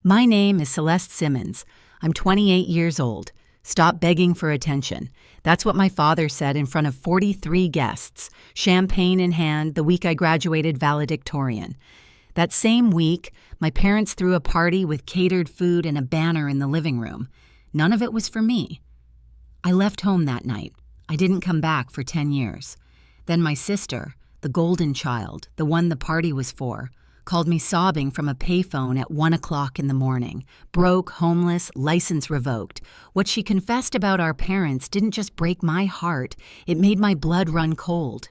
My name is Celeste Simmons. I'm 28 years old. Stop begging for attention. That's what my father said in front of 43 guests, champagne in hand, the week I graduated valedictorian. That same week, my parents threw a party with catered food and a banner in the living room. None of it was for me. I left home that night. I didn't come back for 10 years. Then my sister, the golden child, the one the party was for, called me sobbing from a payphone at 1 o'clock in the morning. Broke, homeless, license revoked. What she confessed about our parents didn't just break my heart, it made my blood run cold.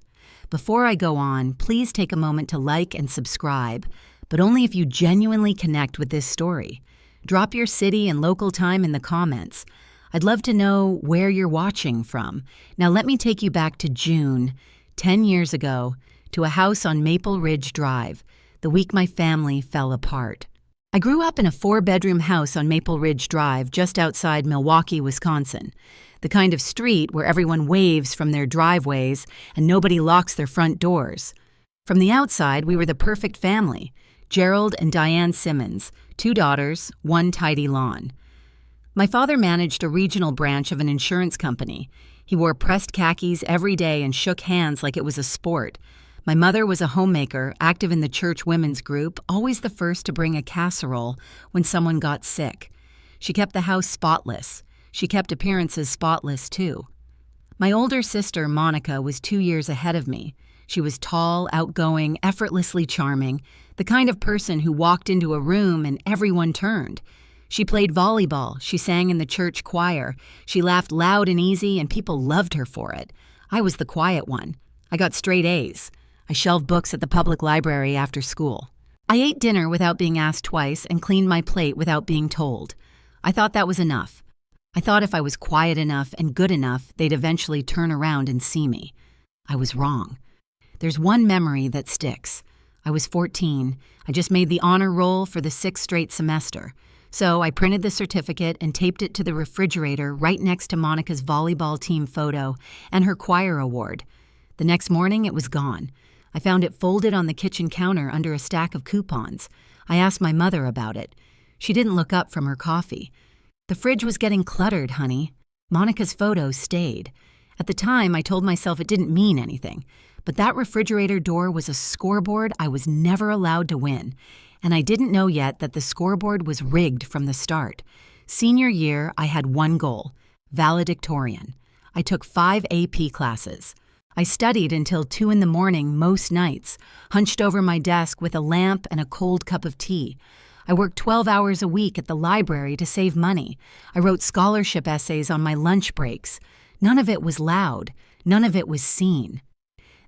Before I go on, please take a moment to like and subscribe, but only if you genuinely connect with this story. Drop your city and local time in the comments. I'd love to know where you're watching from. Now let me take you back to June, 10 years ago, to a house on Maple Ridge Drive, the week my family fell apart. I grew up in a 4-bedroom house on Maple Ridge Drive just outside Milwaukee, Wisconsin, the kind of street where everyone waves from their driveways and nobody locks their front doors. From the outside, we were the perfect family, Gerald and Diane Simmons, 2 daughters, 1 tidy lawn. My father managed a regional branch of an insurance company. He wore pressed khakis every day and shook hands like it was a sport. My mother was a homemaker, active in the church women's group, always the first to bring a casserole when someone got sick. She kept the house spotless. She kept appearances spotless, too. My older sister, Monica, was 2 years ahead of me. She was tall, outgoing, effortlessly charming, the kind of person who walked into a room and everyone turned. She played volleyball, she sang in the church choir, she laughed loud and easy, and people loved her for it. I was the quiet one. I got straight A's. I shelved books at the public library after school. I ate dinner without being asked twice and cleaned my plate without being told. I thought that was enough. I thought if I was quiet enough and good enough, they'd eventually turn around and see me. I was wrong. There's one memory that sticks. I was 14. I just made the honor roll for the 6th straight semester. So I printed the certificate and taped it to the refrigerator right next to Monica's volleyball team photo and her choir award. The next morning, it was gone. I found it folded on the kitchen counter under a stack of coupons. I asked my mother about it. She didn't look up from her coffee. The fridge was getting cluttered, honey. Monica's photo stayed. At the time, I told myself it didn't mean anything. But that refrigerator door was a scoreboard I was never allowed to win. And I didn't know yet that the scoreboard was rigged from the start. Senior year, I had one goal: valedictorian. I took 5 AP classes. I studied until 2 in the morning most nights, hunched over my desk with a lamp and a cold cup of tea. I worked 12 hours a week at the library to save money. I wrote scholarship essays on my lunch breaks. None of it was loud. None of it was seen.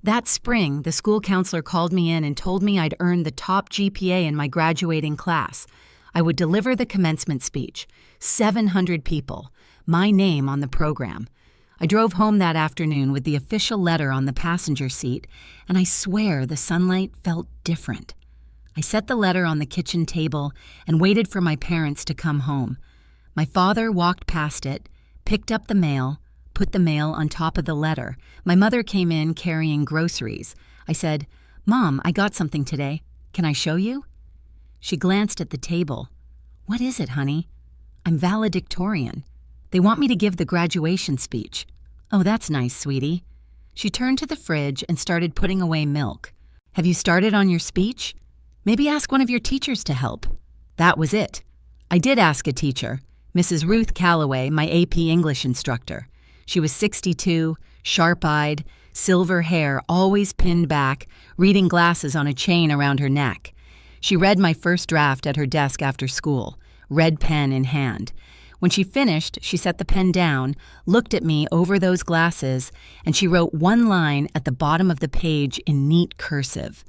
That spring, the school counselor called me in and told me I'd earned the top GPA in my graduating class. I would deliver the commencement speech. 700 people. My name on the program. I drove home that afternoon with the official letter on the passenger seat, and I swear the sunlight felt different. I set the letter on the kitchen table and waited for my parents to come home. My father walked past it, picked up the mail, put the mail on top of the letter. My mother came in carrying groceries. I said, "Mom, I got something today. Can I show you?" She glanced at the table. "What is it, honey?" "I'm valedictorian. They want me to give the graduation speech." "Oh, that's nice, sweetie." She turned to the fridge and started putting away milk. "Have you started on your speech? Maybe ask one of your teachers to help." That was it. I did ask a teacher, Mrs. Ruth Calloway, my AP English instructor. She was 62, sharp-eyed, silver hair always pinned back, reading glasses on a chain around her neck. She read my first draft at her desk after school, red pen in hand. When she finished, she set the pen down, looked at me over those glasses, and she wrote one line at the bottom of the page in neat cursive.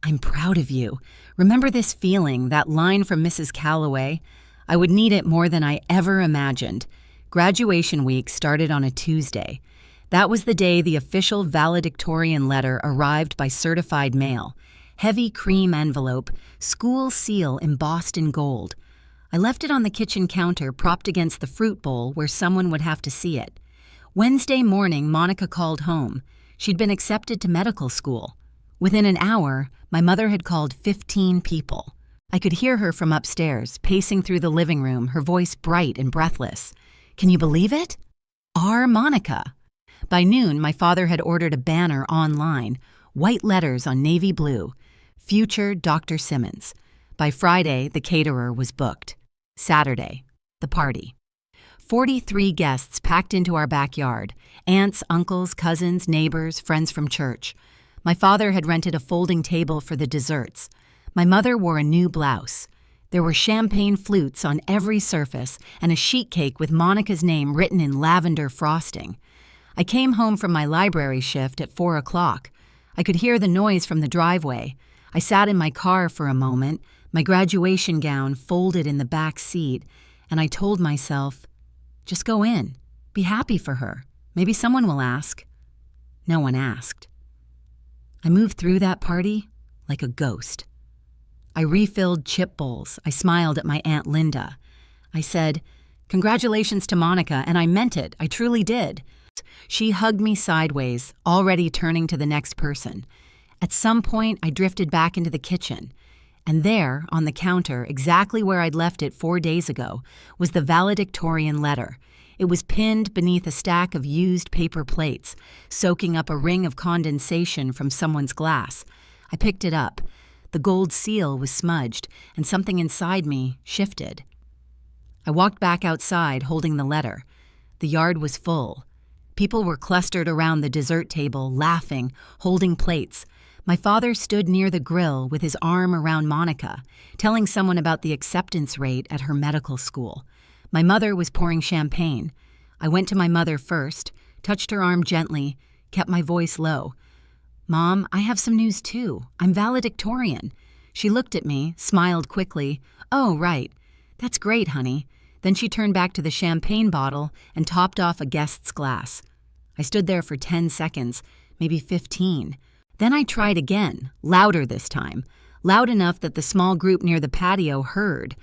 "I'm proud of you. Remember this feeling, that line from Mrs. Calloway? I would need it more than I ever imagined." Graduation week started on a Tuesday. That was the day the official valedictorian letter arrived by certified mail. Heavy cream envelope, school seal embossed in gold. I left it on the kitchen counter propped against the fruit bowl where someone would have to see it. Wednesday morning, Monica called home. She'd been accepted to medical school. Within an hour, my mother had called 15 people. I could hear her from upstairs, pacing through the living room, her voice bright and breathless. Can you believe it? Our Monica. By noon, my father had ordered a banner online, white letters on navy blue, Future Dr. Simmons. By Friday, the caterer was booked. Saturday, the party. 43 guests packed into our backyard, aunts, uncles, cousins, neighbors, friends from church. My father had rented a folding table for the desserts. My mother wore a new blouse. There were champagne flutes on every surface and a sheet cake with Monica's name written in lavender frosting. I came home from my library shift at 4 o'clock. I could hear the noise from the driveway. I sat in my car for a moment, my graduation gown folded in the back seat, and I told myself, just go in. Be happy for her. Maybe someone will ask. No one asked. I moved through that party like a ghost. I refilled chip bowls. I smiled at my Aunt Linda. I said, "Congratulations to Monica," and I meant it. I truly did. She hugged me sideways, already turning to the next person. At some point, I drifted back into the kitchen. And there, on the counter, exactly where I'd left it 4 days ago, was the valedictorian letter. It was pinned beneath a stack of used paper plates, soaking up a ring of condensation from someone's glass. I picked it up. The gold seal was smudged, and something inside me shifted. I walked back outside, holding the letter. The yard was full. People were clustered around the dessert table, laughing, holding plates. My father stood near the grill with his arm around Monica, telling someone about the acceptance rate at her medical school. My mother was pouring champagne. I went to my mother first, touched her arm gently, kept my voice low. "Mom, I have some news too. I'm valedictorian." She looked at me, smiled quickly. "Oh, right. That's great, honey." Then she turned back to the champagne bottle and topped off a guest's glass. I stood there for 10 seconds, maybe 15. Then I tried again, louder this time, loud enough that the small group near the patio heard.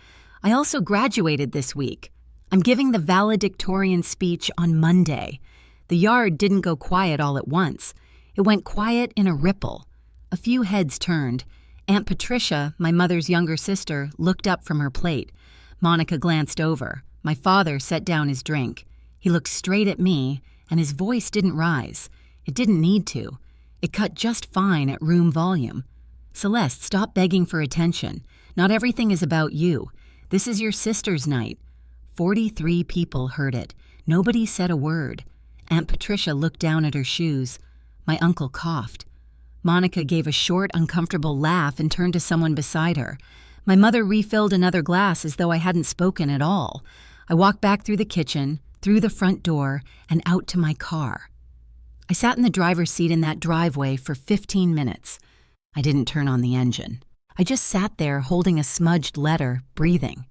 I also graduated this week. I'm giving the valedictorian speech on Monday. The yard didn't go quiet all at once. It went quiet in a ripple. A few heads turned. Aunt Patricia, my mother's younger sister, looked up from her plate. Monica glanced over. My father set down his drink. He looked straight at me, and his voice didn't rise. It didn't need to. It cut just fine at room volume. "Celeste, stop begging for attention. Not everything is about you. This is your sister's night." 43 people heard it. Nobody said a word. Aunt Patricia looked down at her shoes. My uncle coughed. Monica gave a short, uncomfortable laugh and turned to someone beside her. My mother refilled another glass as though I hadn't spoken at all. I walked back through the kitchen, through the front door, and out to my car. I sat in the driver's seat in that driveway for 15 minutes. I didn't turn on the engine. I just sat there holding a smudged letter, breathing.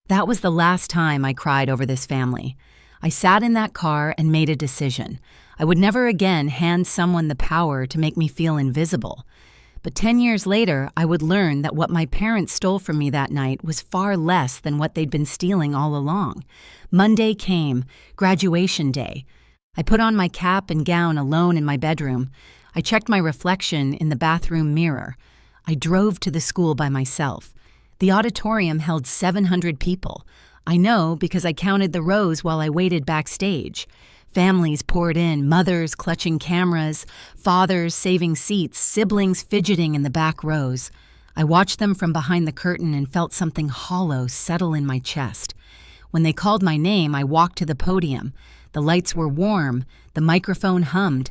That was the last time I cried over this family. I sat in that car and made a decision. I would never again hand someone the power to make me feel invisible. But 10 years later, I would learn that what my parents stole from me that night was far less than what they'd been stealing all along. Monday came, graduation day. I put on my cap and gown alone in my bedroom. I checked my reflection in the bathroom mirror. I drove to the school by myself. The auditorium held 700 people. I know because I counted the rows while I waited backstage. Families poured in, mothers clutching cameras, fathers saving seats, siblings fidgeting in the back rows. I watched them from behind the curtain and felt something hollow settle in my chest. When they called my name, I walked to the podium. The lights were warm. The microphone hummed.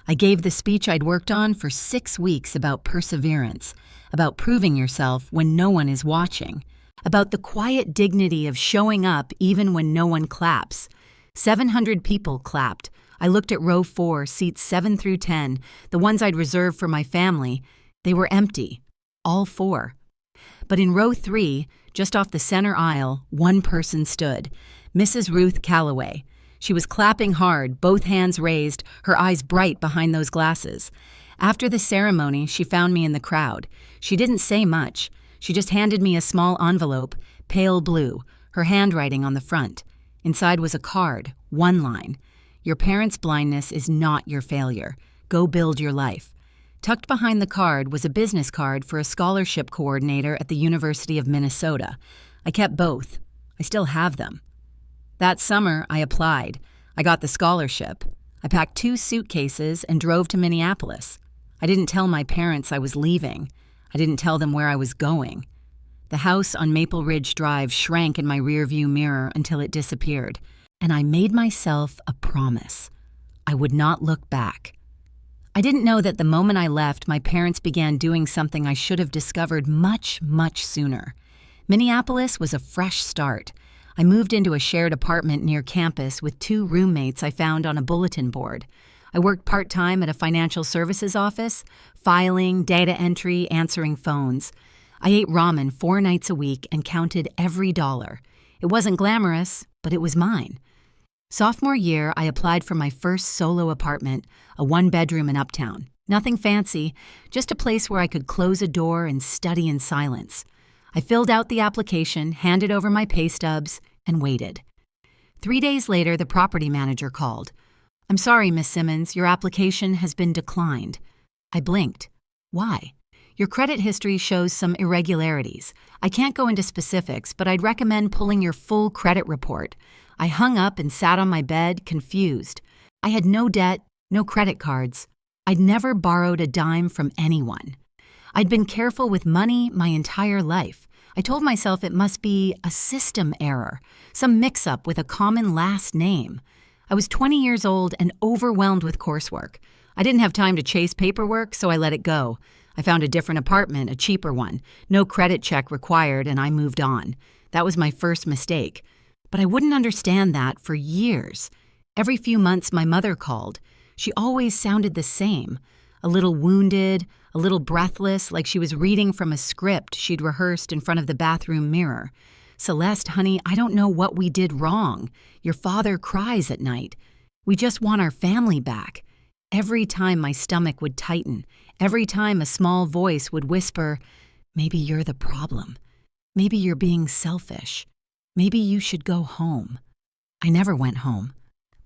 I gave the speech I'd worked on for 6 weeks about perseverance, about proving yourself when no one is watching, about the quiet dignity of showing up even when no one claps. 700 people clapped. I looked at row 4, seats 7 through 10, the ones I'd reserved for my family. They were empty, all 4. But in row 3, just off the center aisle, one person stood, Mrs. Ruth Calloway. She was clapping hard, both hands raised, her eyes bright behind those glasses. After the ceremony, she found me in the crowd. She didn't say much. She just handed me a small envelope, pale blue, her handwriting on the front. Inside was a card, one line. "Your parents' blindness is not your failure. Go build your life." Tucked behind the card was a business card for a scholarship coordinator at the University of Minnesota. I kept both. I still have them. That summer, I applied. I got the scholarship. I packed 2 suitcases and drove to Minneapolis. I didn't tell my parents I was leaving. I didn't tell them where I was going. The house on Maple Ridge Drive shrank in my rearview mirror until it disappeared, and I made myself a promise. I would not look back. I didn't know that the moment I left, my parents began doing something I should have discovered much, much sooner. Minneapolis was a fresh start. I moved into a shared apartment near campus with 2 roommates I found on a bulletin board. I worked part-time at a financial services office, filing, data entry, answering phones. I ate ramen 4 nights a week and counted every dollar. It wasn't glamorous, but it was mine. Sophomore year, I applied for my first solo apartment, a 1-bedroom in Uptown. Nothing fancy, just a place where I could close a door and study in silence. I filled out the application, handed over my pay stubs, and waited. 3 days later, the property manager called. "I'm sorry, Miss Simmons, your application has been declined." I blinked. "Why?" "Your credit history shows some irregularities. I can't go into specifics, but I'd recommend pulling your full credit report." I hung up and sat on my bed, confused. I had no debt, no credit cards. I'd never borrowed a dime from anyone. I'd been careful with money my entire life. I told myself it must be a system error, some mix-up with a common last name. I was 20 years old and overwhelmed with coursework. I didn't have time to chase paperwork, so I let it go. I found a different apartment, a cheaper one. No credit check required, and I moved on. That was my first mistake. But I wouldn't understand that for years. Every few months, my mother called. She always sounded the same. A little wounded, a little breathless, like she was reading from a script she'd rehearsed in front of the bathroom mirror. "Celeste, honey, I don't know what we did wrong. Your father cries at night. We just want our family back." Every time my stomach would tighten, every time a small voice would whisper, "Maybe you're the problem. Maybe you're being selfish. Maybe you should go home." I never went home,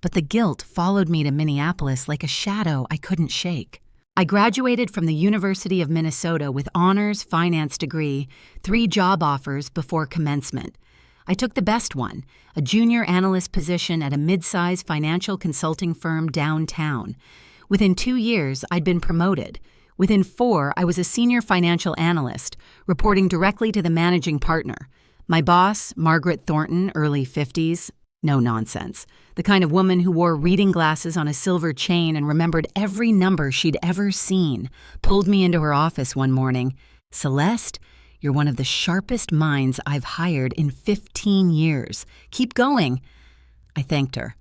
but the guilt followed me to Minneapolis like a shadow I couldn't shake. I graduated from the University of Minnesota with honors finance degree, 3 job offers before commencement. I took the best one, a junior analyst position at a mid-size financial consulting firm downtown. Within 2 years, I'd been promoted. Within 4, I was a senior financial analyst, reporting directly to the managing partner. My boss, Margaret Thornton, early 50s, no nonsense. The kind of woman who wore reading glasses on a silver chain and remembered every number she'd ever seen, pulled me into her office one morning. "Celeste, you're one of the sharpest minds I've hired in 15 years. Keep going." I thanked her.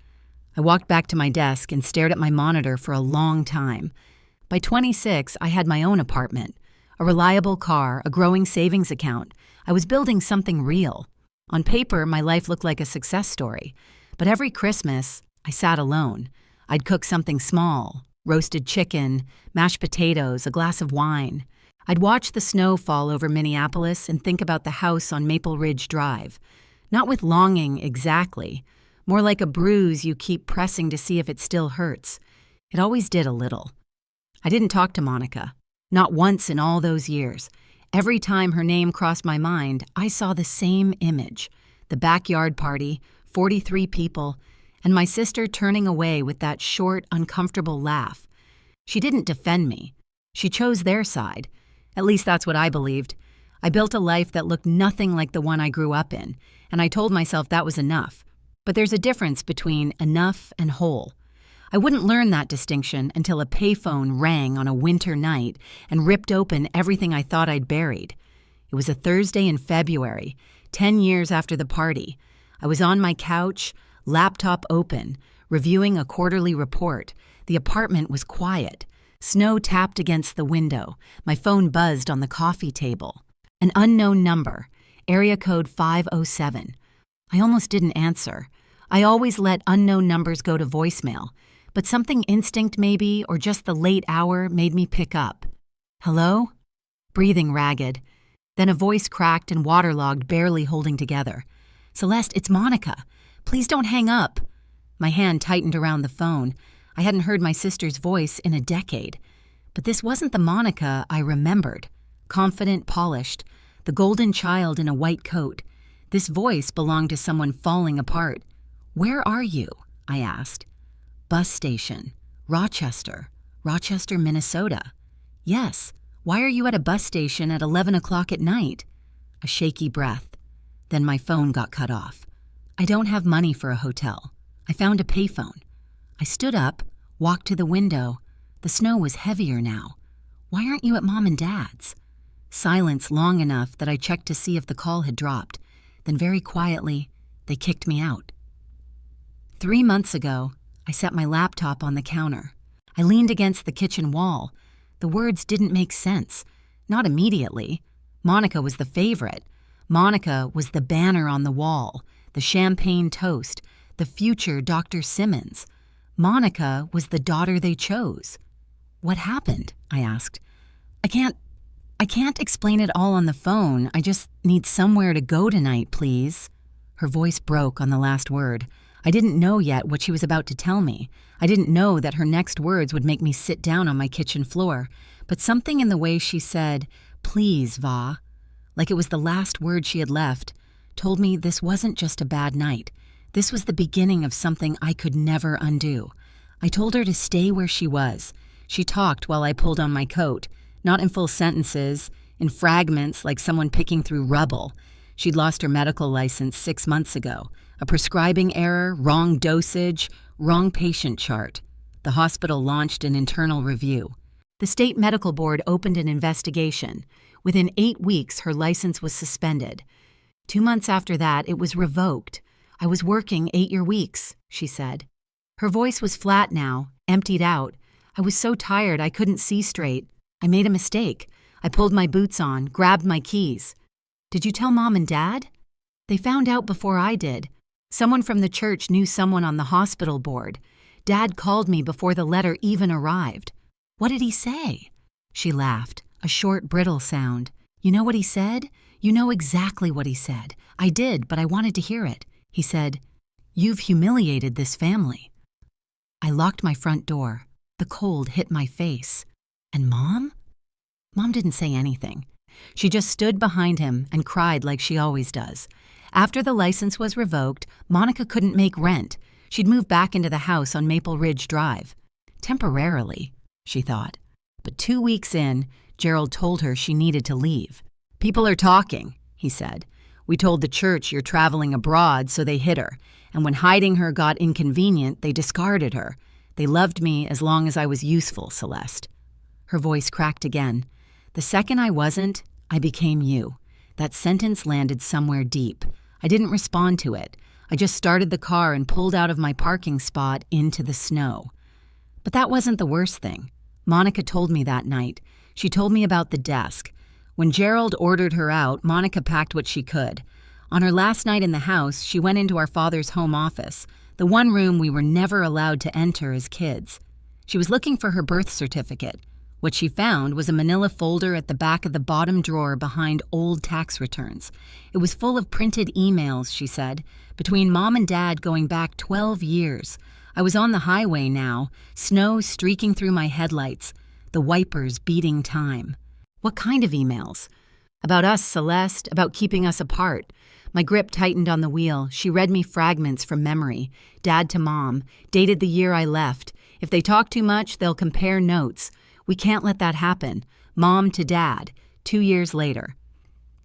I walked back to my desk and stared at my monitor for a long time. By 26, I had my own apartment, a reliable car, a growing savings account. I was building something real. On paper, my life looked like a success story. But every Christmas, I sat alone. I'd cook something small, roasted chicken, mashed potatoes, a glass of wine. I'd watch the snow fall over Minneapolis and think about the house on Maple Ridge Drive. Not with longing exactly, more like a bruise you keep pressing to see if it still hurts. It always did a little. I didn't talk to Monica, not once in all those years. Every time her name crossed my mind, I saw the same image. The backyard party, 43 people, and my sister turning away with that short, uncomfortable laugh. She didn't defend me. She chose their side. At least that's what I believed. I built a life that looked nothing like the one I grew up in, and I told myself that was enough. But there's a difference between enough and whole. I wouldn't learn that distinction until a payphone rang on a winter night and ripped open everything I thought I'd buried. It was a Thursday in February, 10 years after the party. I was on my couch, laptop open, reviewing a quarterly report. The apartment was quiet. Snow tapped against the window. My phone buzzed on the coffee table. An unknown number, area code 507. I almost didn't answer. I always let unknown numbers go to voicemail. But something instinct maybe, or just the late hour, made me pick up. "Hello?" Breathing ragged. Then a voice cracked and waterlogged, barely holding together. "Celeste, it's Monica. Please don't hang up." My hand tightened around the phone. I hadn't heard my sister's voice in a decade. But this wasn't the Monica I remembered. Confident, polished, the golden child in a white coat. This voice belonged to someone falling apart. "Where are you?" I asked. "Bus station. Rochester, Minnesota." "Yes. Why are you at a bus station at 11 o'clock at night?" A shaky breath. Then my phone got cut off. "I don't have money for a hotel. I found a payphone." I stood up, walked to the window. The snow was heavier now. "Why aren't you at Mom and Dad's?" Silence long enough that I checked to see if the call had dropped. Then very quietly, they kicked me out. 3 months ago, I set my laptop on the counter. I leaned against the kitchen wall. The words didn't make sense. Not immediately. Monica was the favorite. Monica was the banner on the wall, the champagne toast, the future Dr. Simmons. Monica was the daughter they chose. "What happened?" I asked. I can't explain it all on the phone. I just need somewhere to go tonight, please." Her voice broke on the last word. I didn't know yet what she was about to tell me. I didn't know that her next words would make me sit down on my kitchen floor. But something in the way she said, "Please, Va," like it was the last word she had left, told me this wasn't just a bad night. This was the beginning of something I could never undo. I told her to stay where she was. She talked while I pulled on my coat, not in full sentences, in fragments like someone picking through rubble. She'd lost her medical license 6 months ago. A prescribing error, wrong dosage, wrong patient chart. The hospital launched an internal review. The state medical board opened an investigation. Within 8 weeks, her license was suspended. 2 months after that, it was revoked. "I was working 8-year weeks," she said. Her voice was flat now, emptied out. "I was so tired I couldn't see straight. I made a mistake. I pulled my boots on, grabbed my keys." "Did you tell Mom and Dad?" "They found out before I did. Someone from the church knew someone on the hospital board. Dad called me before the letter even arrived." "What did he say?" She laughed, a short, brittle sound. "You know what he said? You know exactly what he said. I did, but I wanted to hear it. He said, 'You've humiliated this family.'" I locked my front door. The cold hit my face. "And Mom?" Mom didn't say anything. She just stood behind him and cried like she always does. After the license was revoked, Monica couldn't make rent. She'd moved back into the house on Maple Ridge Drive. Temporarily, she thought. But 2 weeks in, Gerald told her she needed to leave. "People are talking," he said. "We told the church you're traveling abroad, so they hid her. And when hiding her got inconvenient, they discarded her. They loved me as long as I was useful, Celeste." Her voice cracked again. "The second I wasn't, I became you." That sentence landed somewhere deep. I didn't respond to it. I just started the car and pulled out of my parking spot into the snow. But that wasn't the worst thing. Monica told me that night. She told me about the desk. When Gerald ordered her out, Monica packed what she could. On her last night in the house, she went into our father's home office, the one room we were never allowed to enter as kids. She was looking for her birth certificate. What she found was a manila folder at the back of the bottom drawer behind old tax returns. It was full of printed emails, she said, between Mom and Dad going back 12 years. I was on the highway now, snow streaking through my headlights, the wipers beating time. What kind of emails? About us, Celeste, about keeping us apart. My grip tightened on the wheel. She read me fragments from memory. Dad to Mom, dated the year I left. If they talk too much, they'll compare notes. We can't let that happen. Mom to Dad, 2 years later.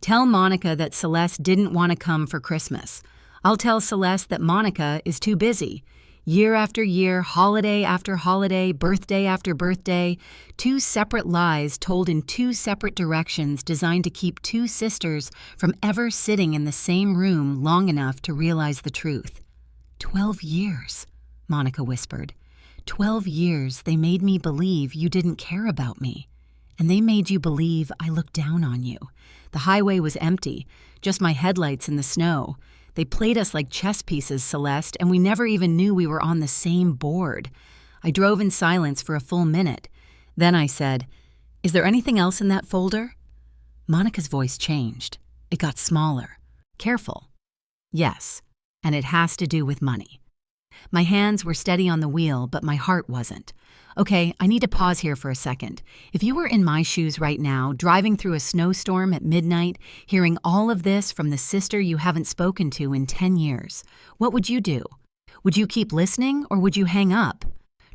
Tell Monica that Celeste didn't want to come for Christmas. I'll tell Celeste that Monica is too busy. Year after year, holiday after holiday, birthday after birthday, 2 separate lies told in 2 separate directions designed to keep 2 sisters from ever sitting in the same room long enough to realize the truth. 12 years, Monica whispered. 12 years they made me believe you didn't care about me. And they made you believe I looked down on you. The highway was empty, just my headlights in the snow. They played us like chess pieces, Celeste, and we never even knew we were on the same board. I drove in silence for a full minute. Then I said, "Is there anything else in that folder?" Monica's voice changed. It got smaller. Careful. "Yes, and it has to do with money." My hands were steady on the wheel, but my heart wasn't. Okay, I need to pause here for a second. If you were in my shoes right now, driving through a snowstorm at midnight, hearing all of this from the sister you haven't spoken to in 10 years, what would you do? Would you keep listening or would you hang up?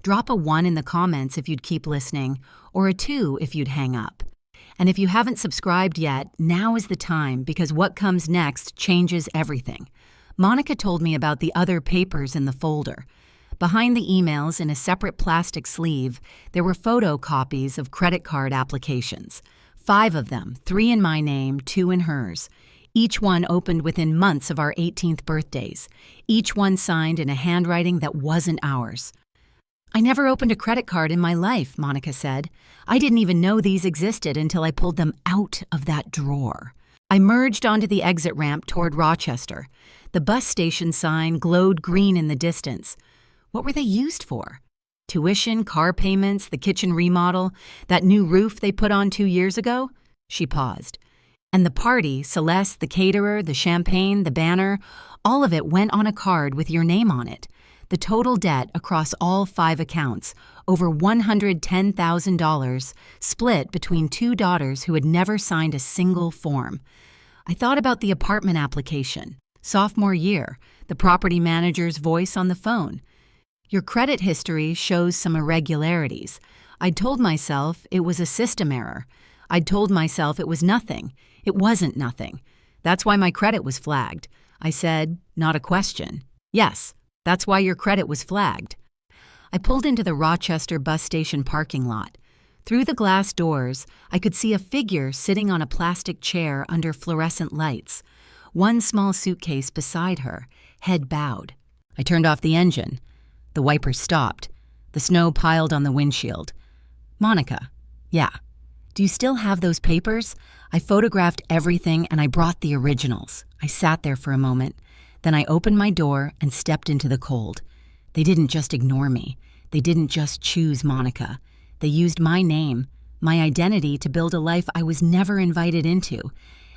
Drop a 1 in the comments if you'd keep listening, or a 2 if you'd hang up. And if you haven't subscribed yet, now is the time because what comes next changes everything. Monica told me about the other papers in the folder. Behind the emails in a separate plastic sleeve, there were photocopies of credit card applications. 5 of them, 3 in my name, 2 in hers. Each one opened within months of our 18th birthdays. Each one signed in a handwriting that wasn't ours. I never opened a credit card in my life, Monica said. I didn't even know these existed until I pulled them out of that drawer. I merged onto the exit ramp toward Rochester. The bus station sign glowed green in the distance. What were they used for? Tuition, car payments, the kitchen remodel, that new roof they put on 2 years ago? She paused. And the party, Celeste, the caterer, the champagne, the banner, all of it went on a card with your name on it. The total debt across all 5 accounts, over $110,000, split between 2 daughters who had never signed a single form. I thought about the apartment application. Sophomore year, the property manager's voice on the phone. Your credit history shows some irregularities. I'd told myself it was a system error. I'd told myself it was nothing. It wasn't nothing. That's why my credit was flagged. I said, not a question. Yes, that's why your credit was flagged. I pulled into the Rochester bus station parking lot. Through the glass doors, I could see a figure sitting on a plastic chair under fluorescent lights. One small suitcase beside her, head bowed. I turned off the engine. The wipers stopped. The snow piled on the windshield. Monica, yeah. Do you still have those papers? I photographed everything and I brought the originals. I sat there for a moment. Then I opened my door and stepped into the cold. They didn't just ignore me. They didn't just choose Monica. They used my name, my identity to build a life I was never invited into.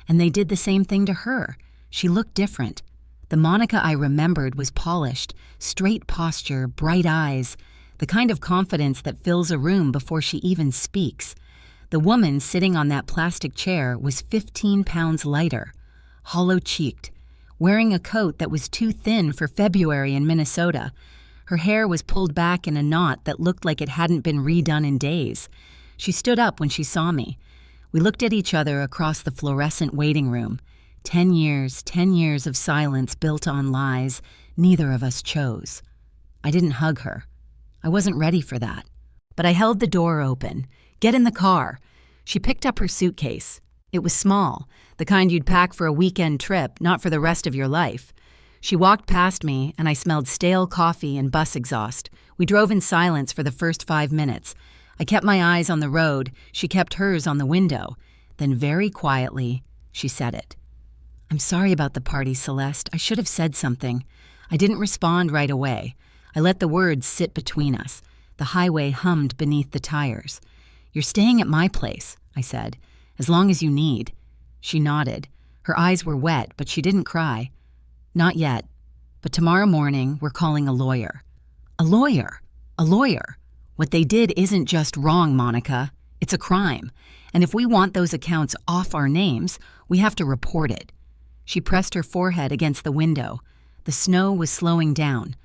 And they did the same thing to her. She looked different. The Monica I remembered was polished, straight posture, bright eyes, the kind of confidence that fills a room before she even speaks. The woman sitting on that plastic chair was 15 pounds lighter, hollow-cheeked, wearing a coat that was too thin for February in Minnesota. Her hair was pulled back in a knot that looked like it hadn't been redone in days. She stood up when she saw me. We looked at each other across the fluorescent waiting room. 10 years of silence built on lies neither of us chose. I didn't hug her. I wasn't ready for that. But I held the door open. Get in the car. She picked up her suitcase. It was small, the kind you'd pack for a weekend trip, not for the rest of your life. She walked past me, and I smelled stale coffee and bus exhaust. We drove in silence for the first 5 minutes. I kept my eyes on the road. She kept hers on the window. Then very quietly, she said it. I'm sorry about the party, Celeste. I should have said something. I didn't respond right away. I let the words sit between us. The highway hummed beneath the tires. You're staying at my place, I said, as long as you need. She nodded. Her eyes were wet, but she didn't cry. Not yet. But tomorrow morning, we're calling a lawyer. A lawyer? A lawyer? What they did isn't just wrong, Monica. It's a crime. And if we want those accounts off our names, we have to report it. She pressed her forehead against the window. The snow was slowing down.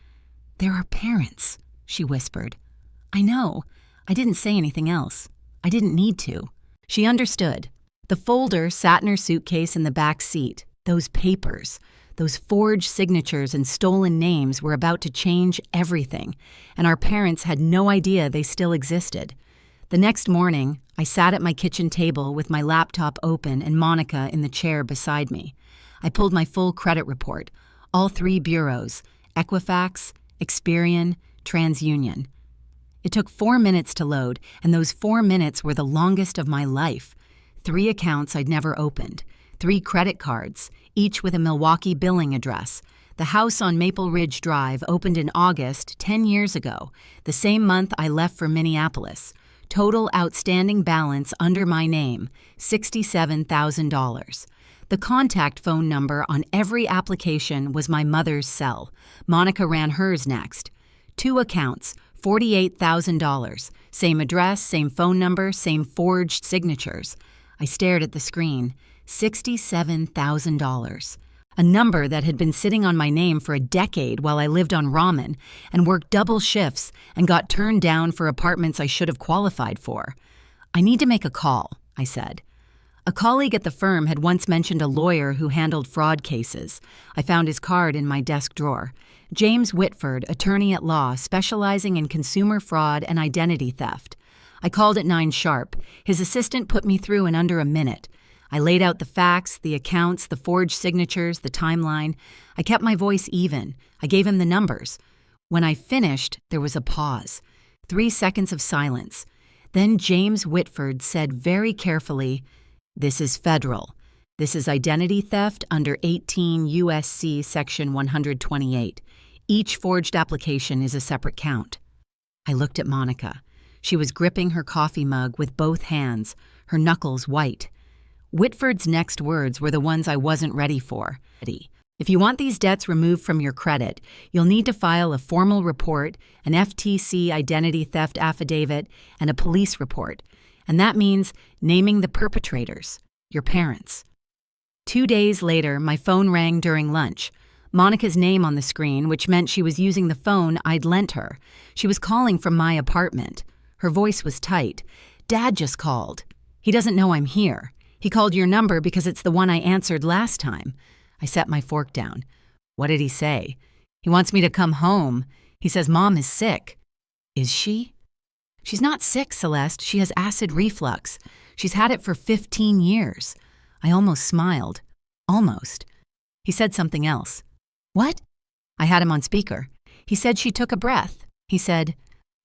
There are parents, she whispered. I know. I didn't say anything else. I didn't need to. She understood. The folder sat in her suitcase in the back seat. Those papers, those forged signatures and stolen names were about to change everything, and our parents had no idea they still existed. The next morning, I sat at my kitchen table with my laptop open and Monica in the chair beside me. I pulled my full credit report, all 3 bureaus, Equifax, Experian, TransUnion. It took 4 minutes to load, and those 4 minutes were the longest of my life. 3 accounts I'd never opened, 3 credit cards, each with a Milwaukee billing address. The house on Maple Ridge Drive opened in August 10 years ago, the same month I left for Minneapolis. Total outstanding balance under my name, $67,000. The contact phone number on every application was my mother's cell. Monica ran hers next. 2 accounts, $48,000. Same address, same phone number, same forged signatures. I stared at the screen. $67,000. A number that had been sitting on my name for a decade while I lived on ramen and worked double shifts and got turned down for apartments I should have qualified for. I need to make a call, I said. A colleague at the firm had once mentioned a lawyer who handled fraud cases. I found his card in my desk drawer. James Whitford, attorney at law, specializing in consumer fraud and identity theft. I called at 9 sharp. His assistant put me through in under a minute. I laid out the facts, the accounts, the forged signatures, the timeline. I kept my voice even. I gave him the numbers. When I finished, there was a pause. 3 seconds of silence. Then James Whitford said very carefully, "This is federal. This is identity theft under 18 U.S.C. Section 128. Each forged application is a separate count." I looked at Monica. She was gripping her coffee mug with both hands, her knuckles white. Whitford's next words were the ones I wasn't ready for. "If you want these debts removed from your credit, you'll need to file a formal report, an FTC identity theft affidavit, and a police report. And that means naming the perpetrators, your parents." 2 days later, my phone rang during lunch. Monica's name on the screen, which meant she was using the phone I'd lent her. She was calling from my apartment. Her voice was tight. "Dad just called. He doesn't know I'm here. He called your number because it's the one I answered last time." I set my fork down. "What did he say?" "He wants me to come home. He says Mom is sick." "Is she?" "She's not sick, Celeste. She has acid reflux. She's had it for 15 years. I almost smiled. Almost. He said something else. "What?" I had him on speaker. He said she took a breath. He said,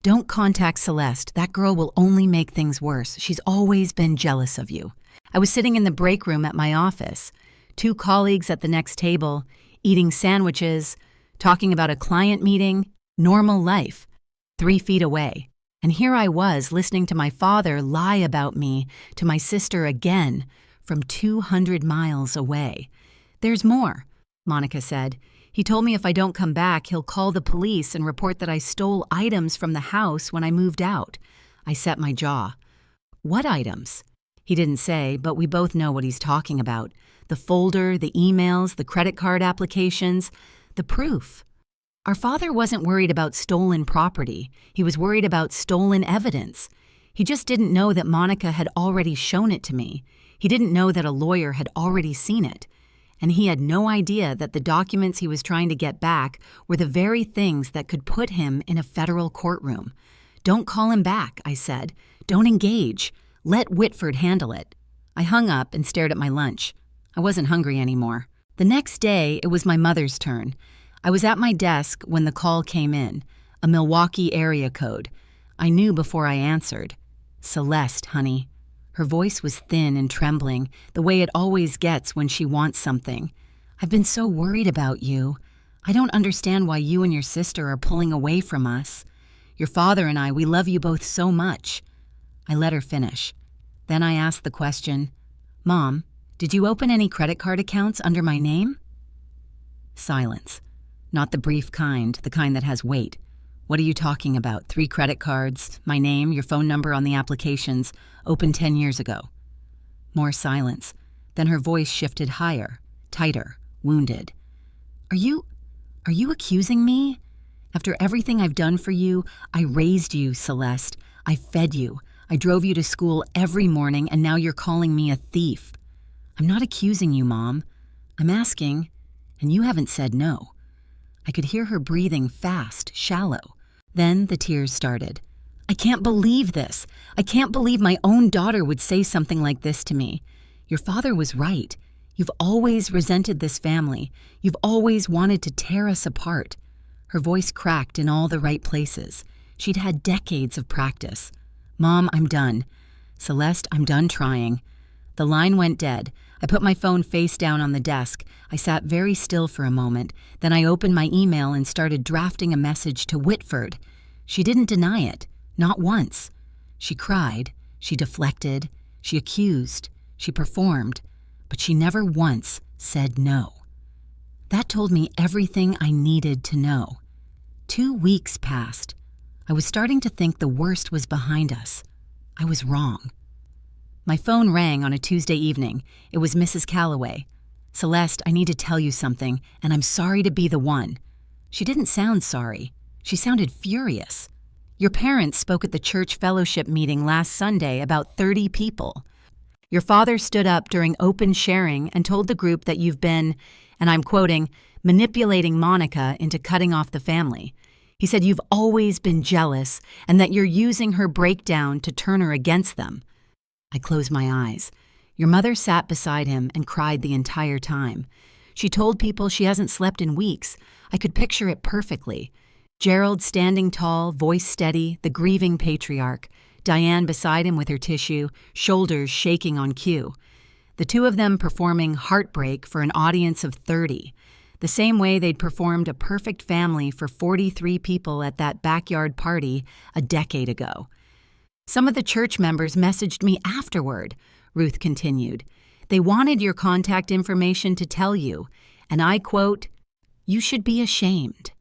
"Don't contact Celeste. That girl will only make things worse. She's always been jealous of you." I was sitting in the break room at my office. 2 colleagues at the next table, eating sandwiches, talking about a client meeting, normal life, 3 feet away. And here I was listening to my father lie about me to my sister again from 200 miles away. "There's more," Monica said. "He told me if I don't come back, he'll call the police and report that I stole items from the house when I moved out." I set my jaw. "What items?" He didn't say, but we both know what he's talking about. The folder, the emails, the credit card applications, the proof. Our father wasn't worried about stolen property. He was worried about stolen evidence. He just didn't know that Monica had already shown it to me. He didn't know that a lawyer had already seen it. And he had no idea that the documents he was trying to get back were the very things that could put him in a federal courtroom. "Don't call him back," I said. "Don't engage. Let Whitford handle it." I hung up and stared at my lunch. I wasn't hungry anymore. The next day, it was my mother's turn. I was at my desk when the call came in, a Milwaukee area code. I knew before I answered. "Celeste, honey." Her voice was thin and trembling, the way it always gets when she wants something. "I've been so worried about you. I don't understand why you and your sister are pulling away from us. Your father and I, we love you both so much." I let her finish. Then I asked the question, "Mom, did you open any credit card accounts under my name?" Silence. Not the brief kind, the kind that has weight. "What are you talking about? 3 credit cards, my name, your phone number on the applications, opened 10 years ago." More silence. Then her voice shifted higher, tighter, wounded. Are you accusing me? After everything I've done for you, I raised you, Celeste. I fed you. I drove you to school every morning, and now you're calling me a thief." "I'm not accusing you, Mom. I'm asking, and you haven't said no." I could hear her breathing fast, shallow. Then the tears started. "I can't believe this. I can't believe my own daughter would say something like this to me. Your father was right. You've always resented this family. You've always wanted to tear us apart." Her voice cracked in all the right places. She'd had decades of practice. "Mom, I'm done. Celeste, I'm done trying." The line went dead. I put my phone face down on the desk. I sat very still for a moment. Then I opened my email and started drafting a message to Whitford. She didn't deny it. Not once. She cried. She deflected. She accused. She performed. But but she never once said no. That told me everything I needed to know. 2 weeks passed. I was starting to think the worst was behind us. I was wrong. My phone rang on a Tuesday evening. It was Mrs. Calloway. "Celeste, I need to tell you something, and I'm sorry to be the one." She didn't sound sorry. She sounded furious. "Your parents spoke at the church fellowship meeting last Sunday, about 30 people. Your father stood up during open sharing and told the group that you've been, and I'm quoting, manipulating Monica into cutting off the family. He said you've always been jealous and that you're using her breakdown to turn her against them." I closed my eyes. Your mother sat beside him and cried the entire time. She told people she hasn't slept in weeks. I could picture it perfectly. Gerald standing tall, voice steady, the grieving patriarch. Diane beside him with her tissue, shoulders shaking on cue. The two of them performing Heartbreak for an audience of 30, the same way they'd performed A Perfect Family for 43 people at that backyard party a decade ago. "Some of the church members messaged me afterward," Ruth continued. "They wanted your contact information to tell you, and I quote, 'You should be ashamed.'"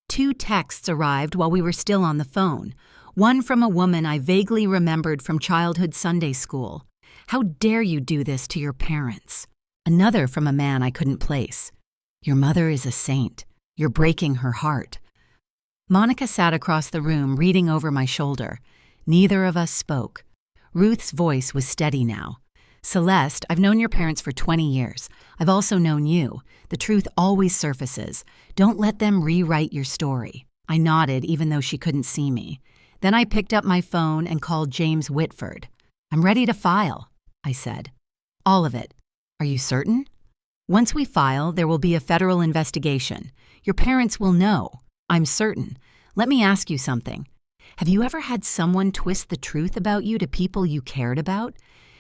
2 texts arrived while we were still on the phone. One from a woman I vaguely remembered from childhood Sunday school. "How dare you do this to your parents?" Another from a man I couldn't place. "Your mother is a saint. You're breaking her heart." Monica sat across the room reading over my shoulder. Neither of us spoke. Ruth's voice was steady now. "Celeste, I've known your parents for 20 years. I've also known you. The truth always surfaces. Don't let them rewrite your story." I nodded even though she couldn't see me. Then I picked up my phone and called James Whitford. "I'm ready to file," I said. "All of it. Are you certain?" "Once we file, there will be a federal investigation. Your parents will know. I'm certain. Let me ask you something. Have you ever had someone twist the truth about you to people you cared about?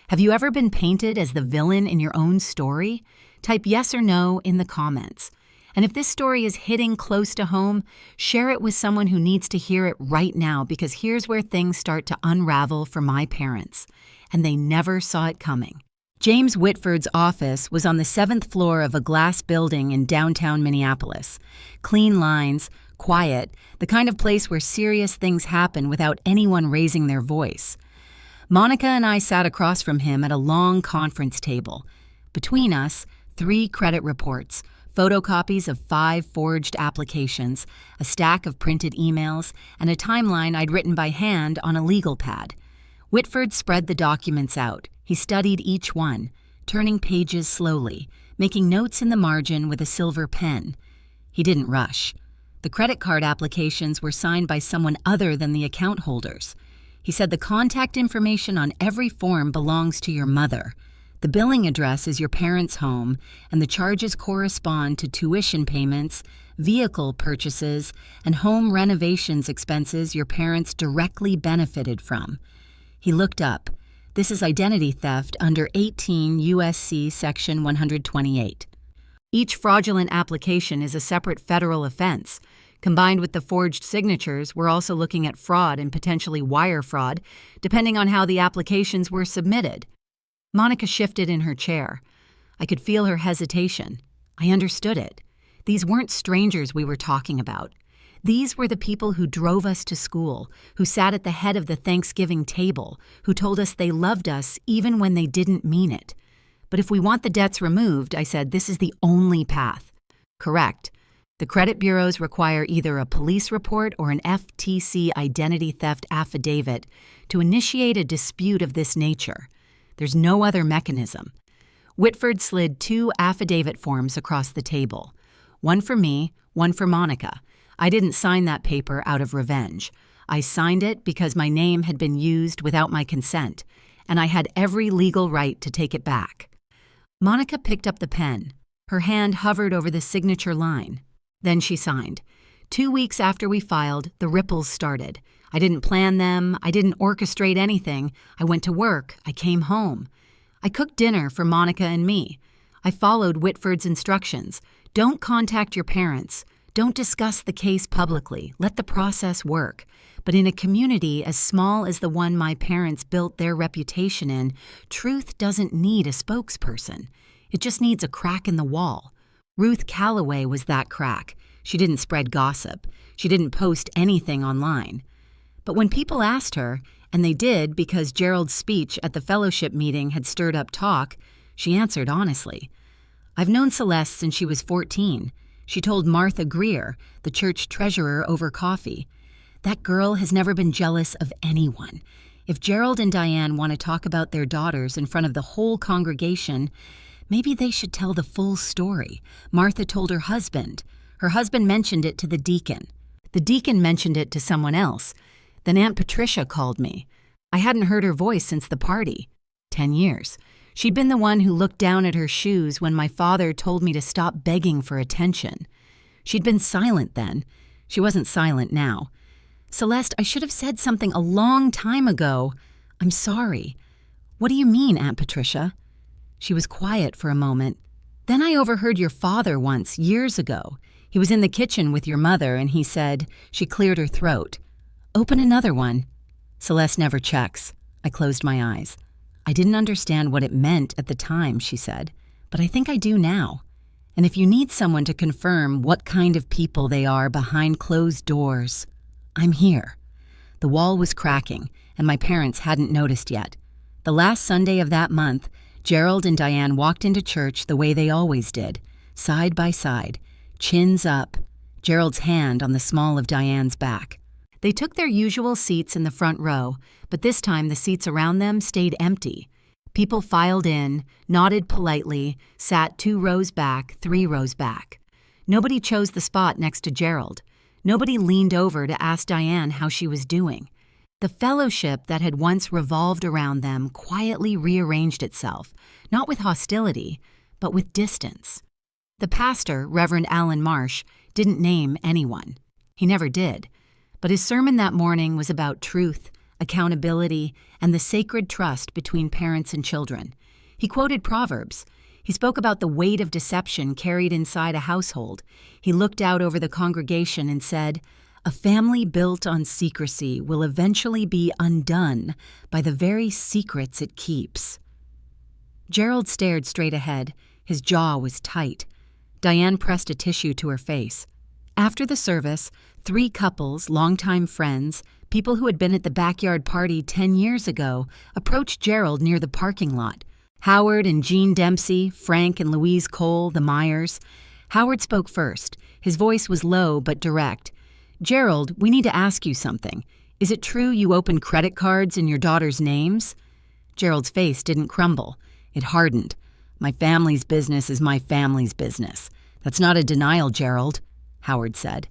Have you ever been painted as the villain in your own story? Type yes or no in the comments. And if this story is hitting close to home, share it with someone who needs to hear it right now, because here's where things start to unravel for my parents. And they never saw it coming. James Whitford's office was on the 7th floor of a glass building in downtown Minneapolis. Clean lines, quiet, the kind of place where serious things happen without anyone raising their voice. Monica and I sat across from him at a long conference table. Between us, 3 credit reports, photocopies of 5 forged applications, a stack of printed emails, and a timeline I'd written by hand on a legal pad. Whitford spread the documents out. He studied each one, turning pages slowly, making notes in the margin with a silver pen. He didn't rush. The credit card applications were signed by someone other than the account holders. He said the contact information on every form belongs to your mother. The billing address is your parents' home, and the charges correspond to tuition payments, vehicle purchases, and home renovations expenses your parents directly benefited from. He looked up. This is identity theft under 18 U.S.C. Section 128. Each fraudulent application is a separate federal offense. Combined with the forged signatures, we're also looking at fraud and potentially wire fraud, depending on how the applications were submitted. Monica shifted in her chair. I could feel her hesitation. I understood it. These weren't strangers we were talking about. These were the people who drove us to school, who sat at the head of the Thanksgiving table, who told us they loved us even when they didn't mean it. But if we want the debts removed, I said, this is the only path. Correct. The credit bureaus require either a police report or an FTC identity theft affidavit to initiate a dispute of this nature. There's no other mechanism. Whitford slid 2 affidavit forms across the table. One for me, one for Monica. I didn't sign that paper out of revenge. I signed it because my name had been used without my consent, and I had every legal right to take it back. Monica picked up the pen. Her hand hovered over the signature line. Then she signed. 2 weeks after we filed, the ripples started. I didn't plan them. I didn't orchestrate anything. I went to work. I came home. I cooked dinner for Monica and me. I followed Whitford's instructions. Don't contact your parents. Don't discuss the case publicly. Let the process work. But in a community as small as the one my parents built their reputation in, truth doesn't need a spokesperson. It just needs a crack in the wall. Ruth Calloway was that crack. She didn't spread gossip. She didn't post anything online. But when people asked her, and they did because Gerald's speech at the fellowship meeting had stirred up talk, she answered honestly. I've known Celeste since she was 14. She told Martha Greer, the church treasurer, over coffee. That girl has never been jealous of anyone. If Gerald and Diane want to talk about their daughters in front of the whole congregation, maybe they should tell the full story. Martha told her husband. Her husband mentioned it to the deacon. The deacon mentioned it to someone else. Then Aunt Patricia called me. I hadn't heard her voice since the party. 10 years. She'd been the one who looked down at her shoes when my father told me to stop begging for attention. She'd been silent then. She wasn't silent now. Celeste, I should have said something a long time ago. I'm sorry. What do you mean, Aunt Patricia? She was quiet for a moment. Then I overheard your father once, years ago. He was in the kitchen with your mother, and he said, she cleared her throat. Open another one. Celeste never checks. I closed my eyes. I didn't understand what it meant at the time, she said, but I think I do now. And if you need someone to confirm what kind of people they are behind closed doors, I'm here. The wall was cracking, and my parents hadn't noticed yet. The last Sunday of that month, Gerald and Diane walked into church the way they always did, side by side, chins up, Gerald's hand on the small of Diane's back. They took their usual seats in the front row, but this time the seats around them stayed empty. People filed in, nodded politely, sat 2 rows back, 3 rows back. Nobody chose the spot next to Gerald. Nobody leaned over to ask Diane how she was doing. The fellowship that had once revolved around them quietly rearranged itself, not with hostility, but with distance. The pastor, Reverend Alan Marsh, didn't name anyone. He never did. But his sermon that morning was about truth, accountability, and the sacred trust between parents and children. He quoted Proverbs. He spoke about the weight of deception carried inside a household. He looked out over the congregation and said, "A family built on secrecy will eventually be undone by the very secrets it keeps." Gerald stared straight ahead. His jaw was tight. Diane pressed a tissue to her face. After the service, 3 couples, longtime friends, people who had been at the backyard party 10 years ago, approached Gerald near the parking lot. Howard and Jean Dempsey, Frank and Louise Cole, the Myers. Howard spoke first. His voice was low but direct. "Gerald, we need to ask you something. Is it true you opened credit cards in your daughter's names?" Gerald's face didn't crumble. It hardened. "My family's business is my family's business. That's not a denial, Gerald," Howard said.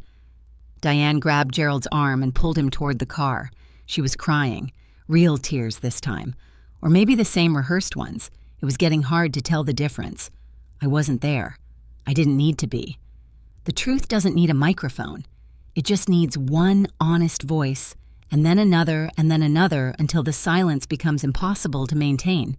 Diane grabbed Gerald's arm and pulled him toward the car. She was crying. Real tears this time. Or maybe the same rehearsed ones. It was getting hard to tell the difference. I wasn't there. I didn't need to be. The truth doesn't need a microphone. It just needs one honest voice, and then another until the silence becomes impossible to maintain.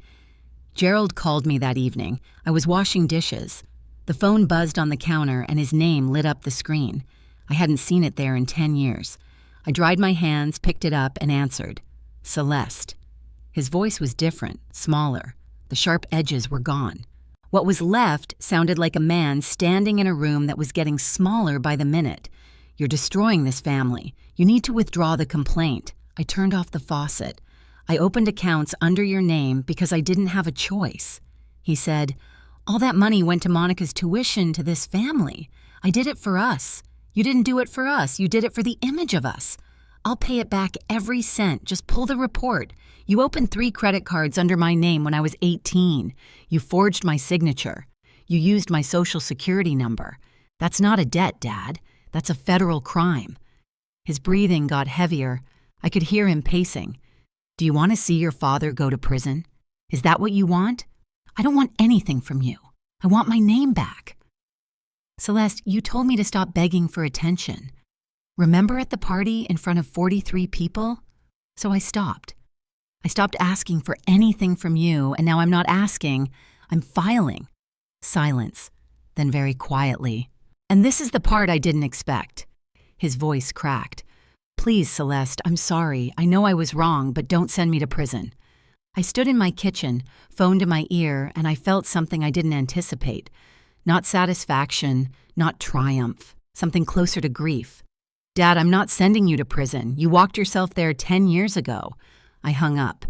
Gerald called me that evening. I was washing dishes. The phone buzzed on the counter and his name lit up the screen. I hadn't seen it there in 10 years. I dried my hands, picked it up, and answered. Celeste. His voice was different, smaller. The sharp edges were gone. What was left sounded like a man standing in a room that was getting smaller by the minute. "You're destroying this family. You need to withdraw the complaint." I turned off the faucet. "I opened accounts under your name because I didn't have a choice." He said, "All that money went to Monica's tuition to this family. I did it for us. You didn't do it for us. You did it for the image of us. I'll pay it back every cent. Just pull the report. You opened 3 credit cards under my name when I was 18. You forged my signature. You used my social security number. That's not a debt, Dad. That's a federal crime." His breathing got heavier. I could hear him pacing. "Do you want to see your father go to prison? Is that what you want? I don't want anything from you. I want my name back." "Celeste, you told me to stop begging for attention. Remember at the party in front of 43 people? So I stopped. I stopped asking for anything from you, and now I'm not asking. I'm filing." Silence, then very quietly. "And this is the part I didn't expect." His voice cracked. "Please, Celeste, I'm sorry. I know I was wrong, but don't send me to prison. I stood in my kitchen, phone to my ear, and I felt something I didn't anticipate. Not satisfaction, not triumph, something closer to grief. Dad, I'm not sending you to prison. You walked yourself there 10 years ago. I hung up.